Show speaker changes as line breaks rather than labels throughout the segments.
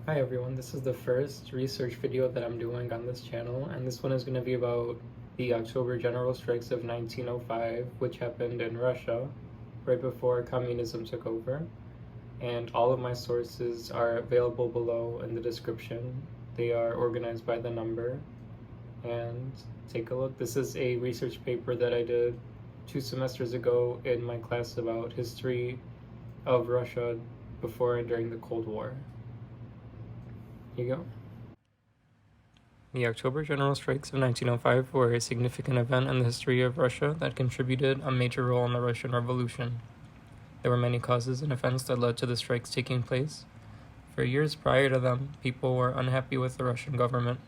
Hi everyone, this is the first research video that I'm doing on this channel, and this one is going to be about the October general strikes of 1905, which happened in Russia right before communism took over. And all of my sources are available below in the description. They are organized by the number. And take a look. This is a research paper that I did 2 semesters ago in my class about history of Russia before and during the Cold War. Here you go. The October general strikes of 1905 were a significant event in the history of Russia that contributed a major role in the Russian Revolution. There were many causes and events that led to the strikes taking place. For years prior to them, people were unhappy with the Russian government.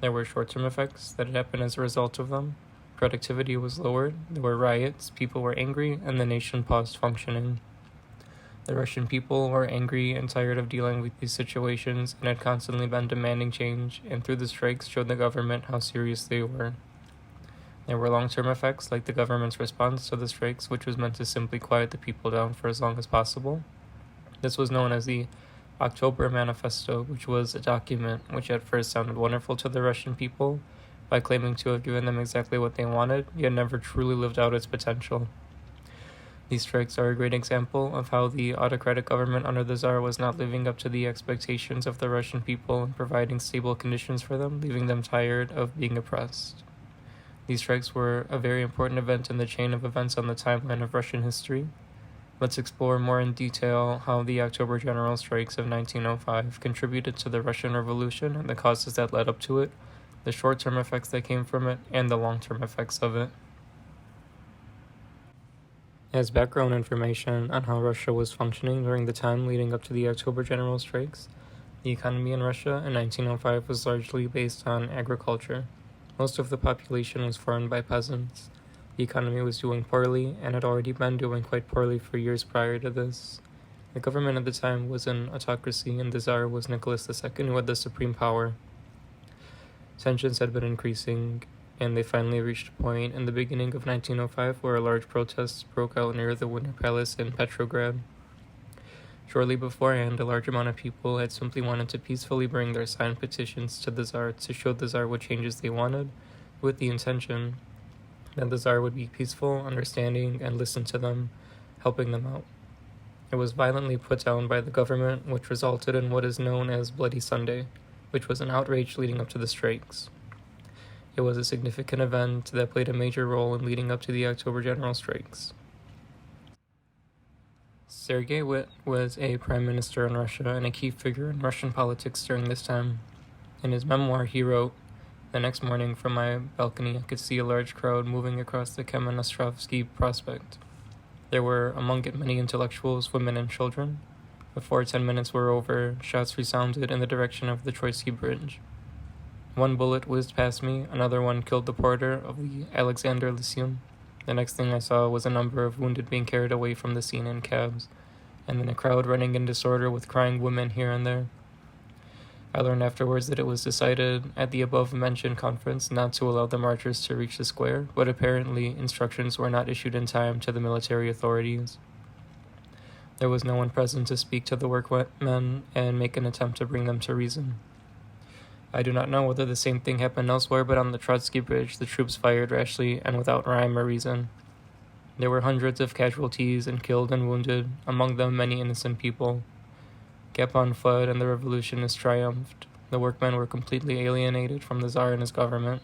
There were short-term effects that had happened as a result of them. Productivity was lowered, there were riots, people were angry, and the nation paused functioning. The Russian people were angry and tired of dealing with these situations and had constantly been demanding change, and through the strikes showed the government how serious they were. There were long-term effects, like the government's response to the strikes, which was meant to simply quiet the people down for as long as possible. This was known as the October Manifesto, which was a document which at first sounded wonderful to the Russian people by claiming to have given them exactly what they wanted, yet never truly lived out its potential. These strikes are a great example of how the autocratic government under the Tsar was not living up to the expectations of the Russian people and providing stable conditions for them, leaving them tired of being oppressed. These strikes were a very important event in the chain of events on the timeline of Russian history. Let's explore more in detail how the October general strikes of 1905 contributed to the Russian Revolution and the causes that led up to it, the short-term effects that came from it, and the long-term effects of it. As background information on how Russia was functioning during the time leading up to the October general strikes, the economy in Russia in 1905 was largely based on agriculture. Most of the population was formed by peasants. The economy was doing poorly and had already been doing quite poorly for years prior to this. The government at the time was an autocracy, and the Tsar was Nicholas II, who had the supreme power. Tensions had been increasing, and they finally reached a point in the beginning of 1905 where a large protest broke out near the Winter Palace in Petrograd. Shortly beforehand, a large amount of people had simply wanted to peacefully bring their signed petitions to the Tsar to show the Tsar what changes they wanted, with the intention that the Tsar would be peaceful, understanding, and listen to them, helping them out. It was violently put down by the government, which resulted in what is known as Bloody Sunday, which was an outrage leading up to the strikes. It was a significant event that played a major role in leading up to the October general strikes. Sergei Witte was a prime minister in Russia and a key figure in Russian politics during this time. In his memoir, he wrote, "The next morning from my balcony I could see a large crowd moving across the Kamenostrovsky Prospect. There were among it many intellectuals, women, and children. Before 10 minutes were over, shots resounded in the direction of the Troitsky Bridge. One bullet whizzed past me, another one killed the porter of the Alexander Lyceum. The next thing I saw was a number of wounded being carried away from the scene in cabs, and then a crowd running in disorder with crying women here and there. I learned afterwards that it was decided at the above-mentioned conference not to allow the marchers to reach the square, but apparently instructions were not issued in time to the military authorities. There was no one present to speak to the workmen and make an attempt to bring them to reason. I do not know whether the same thing happened elsewhere, but on the Trotsky Bridge, the troops fired rashly and without rhyme or reason. There were hundreds of casualties and killed and wounded, among them many innocent people. Gapon fled and the revolutionists triumphed. The workmen were completely alienated from the Tsar and his government.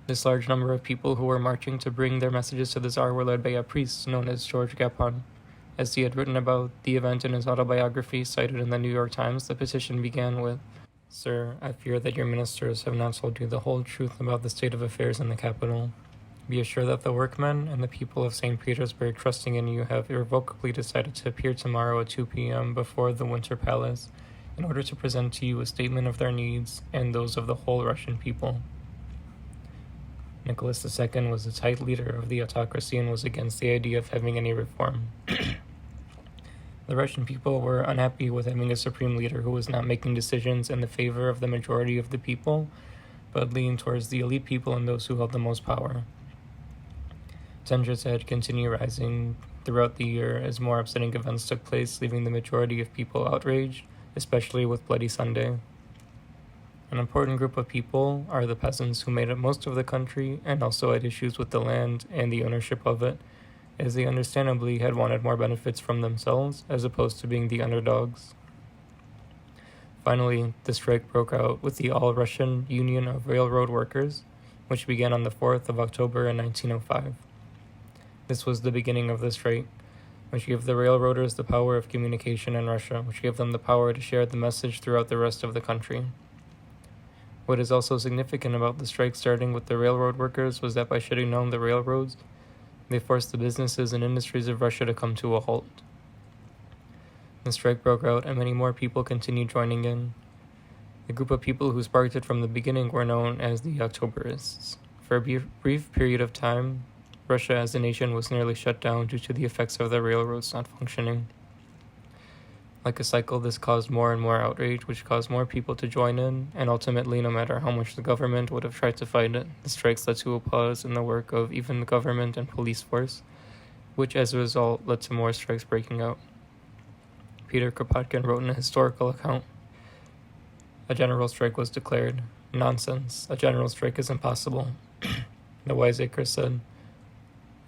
This large number of people who were marching to bring their messages to the Tsar were led by a priest known as George Gapon. As he had written about the event in his autobiography cited in the New York Times, the petition began with, "Sir, I fear that your ministers have not told you the whole truth about the state of affairs in the capital. Be assured that the workmen and the people of St. Petersburg, trusting in you, have irrevocably decided to appear tomorrow at 2 p.m. before the Winter Palace in order to present to you a statement of their needs and those of the whole Russian people." Nicholas II was a tight leader of the autocracy and was against the idea of having any reform. The Russian people were unhappy with having a supreme leader who was not making decisions in the favor of the majority of the people, but leaned towards the elite people and those who held the most power. Tensions had continued rising throughout the year as more upsetting events took place, leaving the majority of people outraged, especially with Bloody Sunday. An important group of people are the peasants who made up most of the country and also had issues with the land and the ownership of it, as they understandably had wanted more benefits from themselves as opposed to being the underdogs. Finally, the strike broke out with the All-Russian Union of Railroad Workers, which began on the 4th of October in 1905. This was the beginning of the strike, which gave the railroaders the power of communication in Russia, which gave them the power to share the message throughout the rest of the country. What is also significant about the strike starting with the railroad workers was that by shutting down the railroads, they forced the businesses and industries of Russia to come to a halt. The strike broke out and many more people continued joining in. The group of people who sparked it from the beginning were known as the Octoberists. For a brief period of time, Russia as a nation was nearly shut down due to the effects of the railroads not functioning. Like a cycle, this caused more and more outrage, which caused more people to join in, and ultimately, no matter how much the government would have tried to fight it, the strikes led to a pause in the work of even the government and police force, which as a result led to more strikes breaking out. Peter Kropotkin wrote in a historical account, "A general strike was declared. Nonsense. A general strike is impossible." The wiseacres said,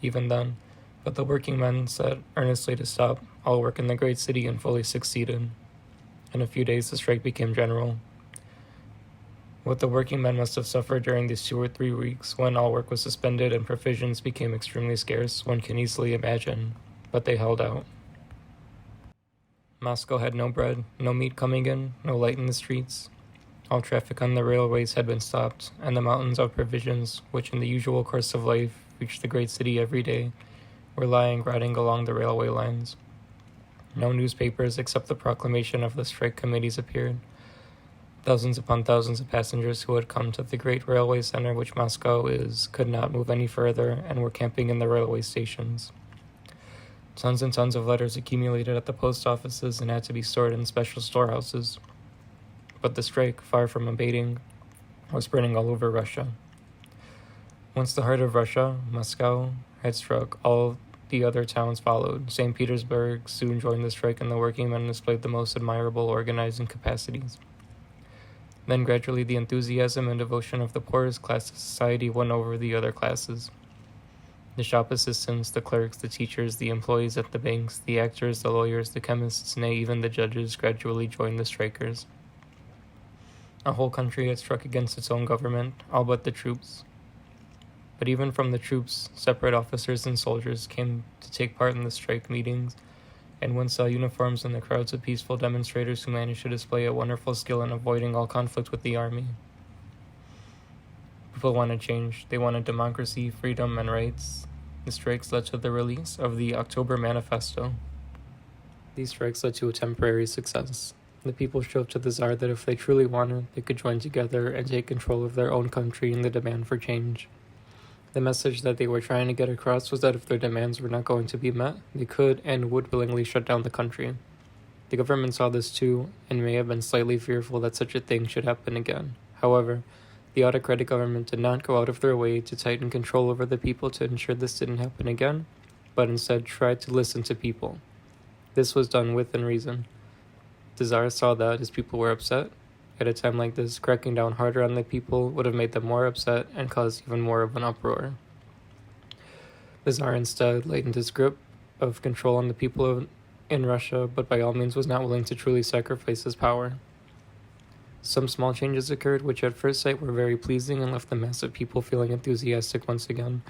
even then, but the working men said earnestly to stop all work in the great city and fully succeeded. In a few days, the strike became general. What the working men must have suffered during these 2 or 3 weeks when all work was suspended and provisions became extremely scarce, one can easily imagine, but they held out. Moscow had no bread, no meat coming in, no light in the streets. All traffic on the railways had been stopped, and the mountains of provisions, which in the usual course of life reached the great city every day, were lying rotting along the railway lines. No newspapers except the proclamation of the strike committees appeared. Thousands upon thousands of passengers who had come to the great railway center which Moscow is could not move any further and were camping in the railway stations. Tons and tons of letters accumulated at the post offices and had to be stored in special storehouses. But the strike, far from abating, was spreading all over Russia. Once the heart of Russia, Moscow, had struck, all the other towns followed. St. Petersburg soon joined the strike, and the working men displayed the most admirable organizing capacities. Then gradually the enthusiasm and devotion of the poorest class of society won over the other classes. The shop assistants, the clerks, the teachers, the employees at the banks, the actors, the lawyers, the chemists, nay, even the judges gradually joined the strikers. A whole country had struck against its own government, all but the troops. But even from the troops, separate officers and soldiers came to take part in the strike meetings, and one saw uniforms in the crowds of peaceful demonstrators who managed to display a wonderful skill in avoiding all conflict with the army. People wanted change. They wanted democracy, freedom, and rights. The strikes led to the release of the October Manifesto. These strikes led to a temporary success. The people showed to the Tsar that if they truly wanted, they could join together and take control of their own country in the demand for change. The message that they were trying to get across was that if their demands were not going to be met, they could and would willingly shut down the country. The government saw this too, and may have been slightly fearful that such a thing should happen again. However, the autocratic government did not go out of their way to tighten control over the people to ensure this didn't happen again, but instead tried to listen to people. This was done within reason. The Tsar saw that his people were upset. At a time like this, cracking down harder on the people would have made them more upset and caused even more of an uproar. The Tsar instead lightened his grip of control on the people in Russia, but by all means was not willing to truly sacrifice his power. Some small changes occurred, which at first sight were very pleasing and left the mass of people feeling enthusiastic once again.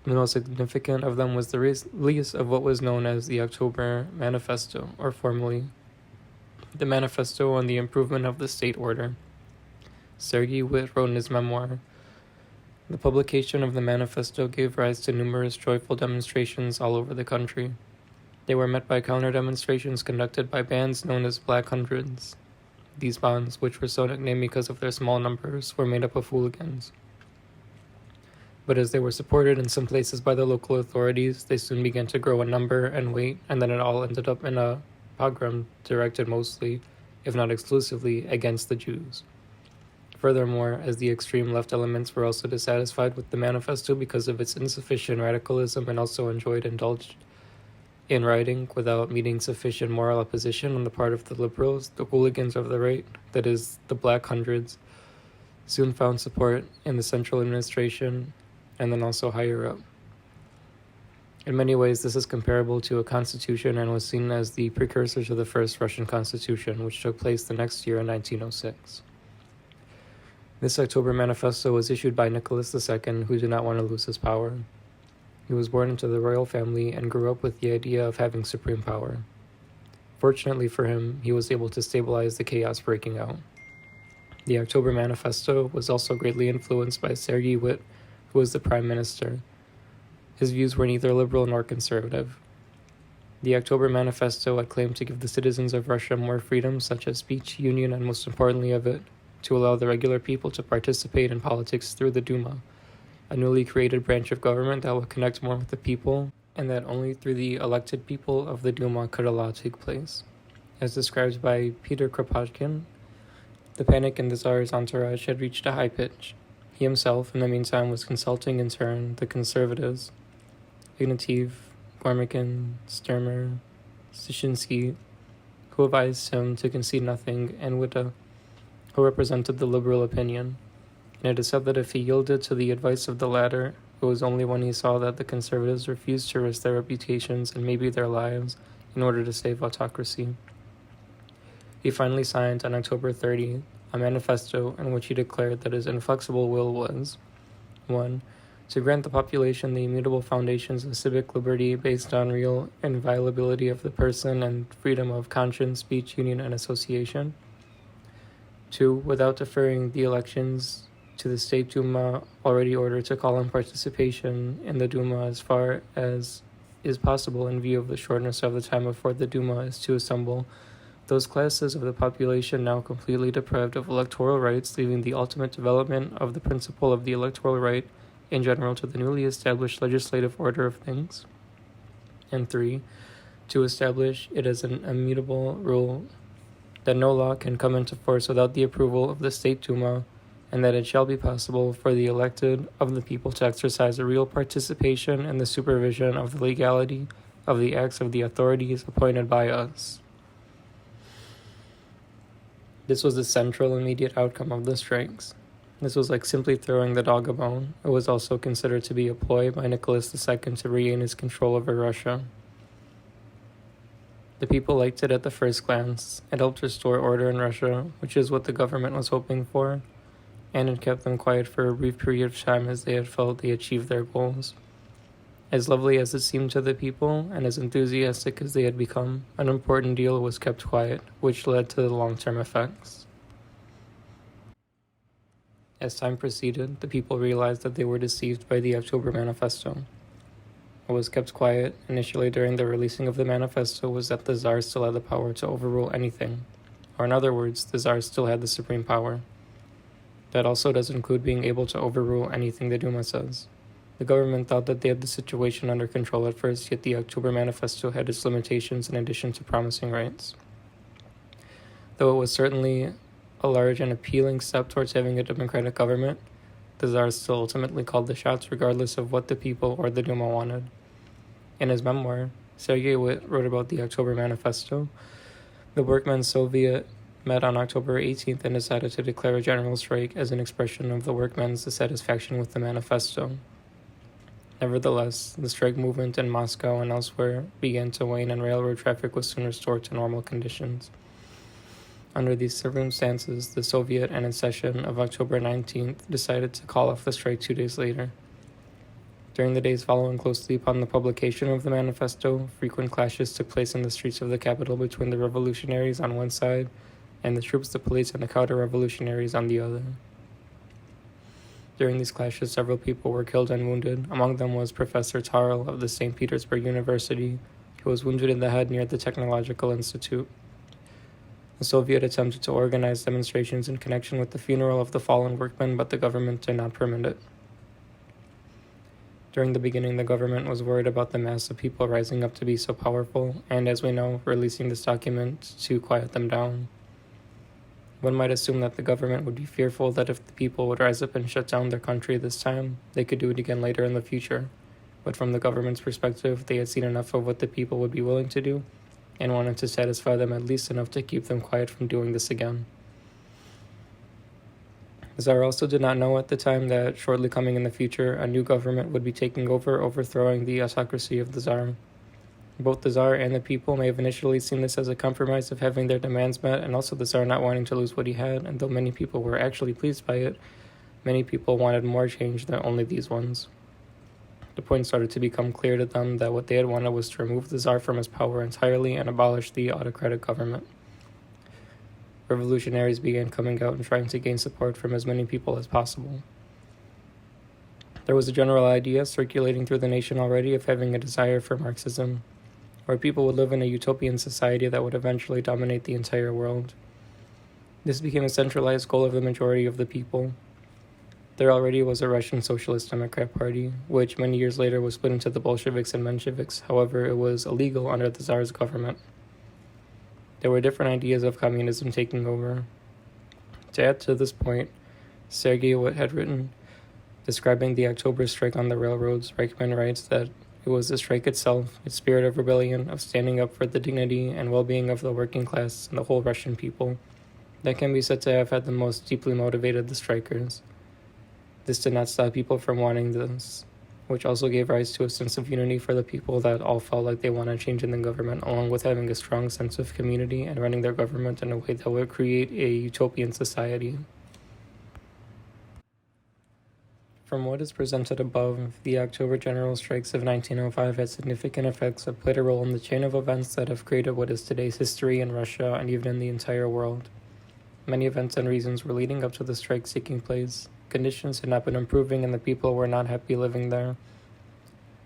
The most significant of them was the release of what was known as the October Manifesto, or formally, the Manifesto on the Improvement of the State Order. Sergei Witte wrote in his memoir, "The publication of the Manifesto gave rise to numerous joyful demonstrations all over the country. They were met by counter-demonstrations conducted by bands known as Black Hundreds. These bands, which were so nicknamed because of their small numbers, were made up of hooligans. But as they were supported in some places by the local authorities, they soon began to grow in number and weight, and then it all ended up in a pogrom directed mostly, if not exclusively, against the Jews. Furthermore, as the extreme left elements were also dissatisfied with the manifesto because of its insufficient radicalism and also indulged In writing, without meeting sufficient moral opposition on the part of the liberals, the hooligans of the right, that is, the Black Hundreds, soon found support in the central administration and then also higher up. In many ways, this is comparable to a constitution and was seen as the precursor to the first Russian constitution, which took place the next year in 1906. This October Manifesto was issued by Nicholas II, who did not want to lose his power. He was born into the royal family and grew up with the idea of having supreme power. Fortunately for him, he was able to stabilize the chaos breaking out. The October Manifesto was also greatly influenced by Sergei Witte, who was the prime minister. His views were neither liberal nor conservative. The October Manifesto had claimed to give the citizens of Russia more freedoms such as speech, union, and most importantly of it, to allow the regular people to participate in politics through the Duma, a newly created branch of government that would connect more with the people, and that only through the elected people of the Duma could a law take place. As described by Peter Kropotkin, the panic in the Tsar's entourage had reached a high pitch. He himself, in the meantime, was consulting in turn the conservatives, Ignatieff, Gormikin, Sturmer, Sishinsky, who advised him to concede nothing, and Witte, who represented the liberal opinion. And it is said that if he yielded to the advice of the latter, it was only when he saw that the conservatives refused to risk their reputations and maybe their lives in order to save autocracy. He finally signed on October 30 a manifesto in which he declared that his inflexible will was 1. To grant the population the immutable foundations of civic liberty based on real inviolability of the person and freedom of conscience, speech, union, and association. 2. Without deferring the elections to the State Duma, already ordered to call on participation in the Duma as far as is possible in view of the shortness of the time before the Duma is to assemble, those classes of the population now completely deprived of electoral rights, leaving the ultimate development of the principle of the electoral right in general to the newly established legislative order of things. And 3. To establish it as an immutable rule that no law can come into force without the approval of the State Duma, and that it shall be possible for the elected of the people to exercise a real participation in the supervision of the legality of the acts of the authorities appointed by us. This was the central immediate outcome of the strikes. This was like simply throwing the dog a bone. It was also considered to be a ploy by Nicholas II to regain his control over Russia. The people liked it at the first glance. It helped restore order in Russia, which is what the government was hoping for, and it kept them quiet for a brief period of time as they had felt they achieved their goals. As lovely as it seemed to the people, and as enthusiastic as they had become, an important deal was kept quiet, which led to the long-term effects. As time proceeded, the people realized that they were deceived by the October Manifesto. What was kept quiet, initially during the releasing of the manifesto, was that the Tsar still had the power to overrule anything. Or in other words, the Tsar still had the supreme power. That also does include being able to overrule anything the Duma says. The government thought that they had the situation under control at first, yet the October Manifesto had its limitations in addition to promising rights. Though it was certainly a large and appealing step towards having a democratic government, the Tsar still ultimately called the shots regardless of what the people or the Duma wanted. In his memoir, Sergei Witte wrote about the October Manifesto. The Workmen's Soviet met on October 18th and decided to declare a general strike as an expression of the workmen's dissatisfaction with the manifesto. Nevertheless, the strike movement in Moscow and elsewhere began to wane, and railroad traffic was soon restored to normal conditions. Under these circumstances, the Soviet, in its session of October 19th, decided to call off the strike 2 days later. During the days following closely upon the publication of the manifesto, frequent clashes took place in the streets of the capital between the revolutionaries on one side and the troops, the police, and the counter-revolutionaries on the other. During these clashes, several people were killed and wounded. Among them was Professor Tarl of the St. Petersburg University, who was wounded in the head near the Technological Institute. The Soviet attempted to organize demonstrations in connection with the funeral of the fallen workmen, but the government did not permit it. During the beginning, the government was worried about the mass of people rising up to be so powerful, and as we know, releasing this document to quiet them down. One might assume that the government would be fearful that if the people would rise up and shut down their country this time, they could do it again later in the future. but from the government's perspective, they had seen enough of what the people would be willing to do and wanted to satisfy them at least enough to keep them quiet from doing this again. The Tsar also did not know at the time that shortly coming in the future, a new government would be taking over, overthrowing the autocracy of the Tsar. Both the Tsar and the people may have initially seen this as a compromise of having their demands met, and also the Tsar not wanting to lose what he had, and though many people were actually pleased by it, many people wanted more change than only these ones. The point started to become clear to them that what they had wanted was to remove the Tsar from his power entirely and abolish the autocratic government. Revolutionaries began coming out and trying to gain support from as many people as possible. There was a general idea circulating through the nation already of having a desire for Marxism, where people would live in a utopian society that would eventually dominate the entire world. This became a centralized goal of the majority of the people. There already was a Russian Socialist Democrat Party, which many years later was split into the Bolsheviks and Mensheviks. However, it was illegal under the Tsar's government. There were different ideas of communism taking over. To add to this point, Sergei Witte had written, describing the October strike on the railroads. Reichman writes that it was the strike itself, its spirit of rebellion, of standing up for the dignity and well-being of the working class and the whole Russian people, that can be said to have had the most deeply motivated the strikers. This did not stop people from wanting this, which also gave rise to a sense of unity for the people that all felt like they wanted change in the government, along with having a strong sense of community and running their government in a way that would create a utopian society. From what is presented above, the October general strikes of 1905 had significant effects that played a role in the chain of events that have created what is today's history in Russia and even in the entire world. Many events and reasons were leading up to the strikes taking place. Conditions had not been improving and the people were not happy living there.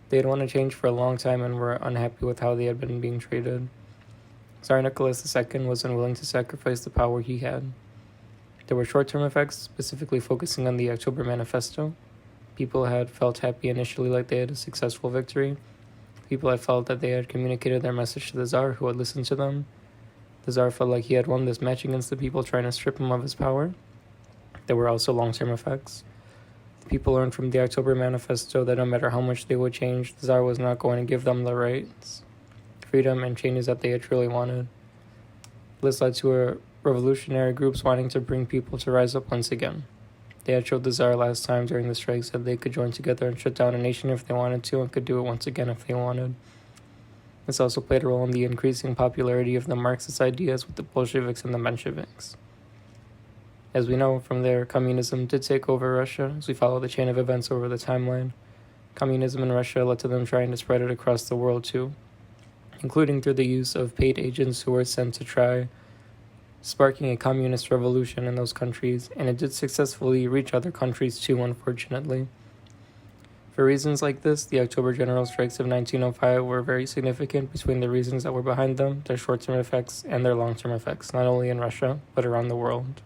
They had wanted change for a long time and were unhappy with how they had been being treated. Tsar Nicholas II was unwilling to sacrifice the power he had. There were short-term effects, specifically focusing on the October Manifesto. People had felt happy initially, like they had a successful victory. People had felt that they had communicated their message to the Tsar, who had listened to them. The Tsar felt like he had won this match against the people trying to strip him of his power. There were also long-term effects. The people learned from the October Manifesto that no matter how much they would change, the Tsar was not going to give them the rights, freedom, and changes that they had truly wanted. This led to revolutionary groups wanting to bring people to rise up once again. They had showed the Tsar last time during the strikes that they could join together and shut down a nation if they wanted to, and could do it once again if they wanted. This also played a role in the increasing popularity of the Marxist ideas with the Bolsheviks and the Mensheviks. As we know from there, communism did take over Russia. As we follow the chain of events over the timeline, communism in Russia led to them trying to spread it across the world too, including through the use of paid agents who were sent to try sparking a communist revolution in those countries, and it did successfully reach other countries too, unfortunately. For reasons like this, the October general strikes of 1905 were very significant between the reasons that were behind them, their short-term effects, and their long-term effects, not only in Russia, but around the world.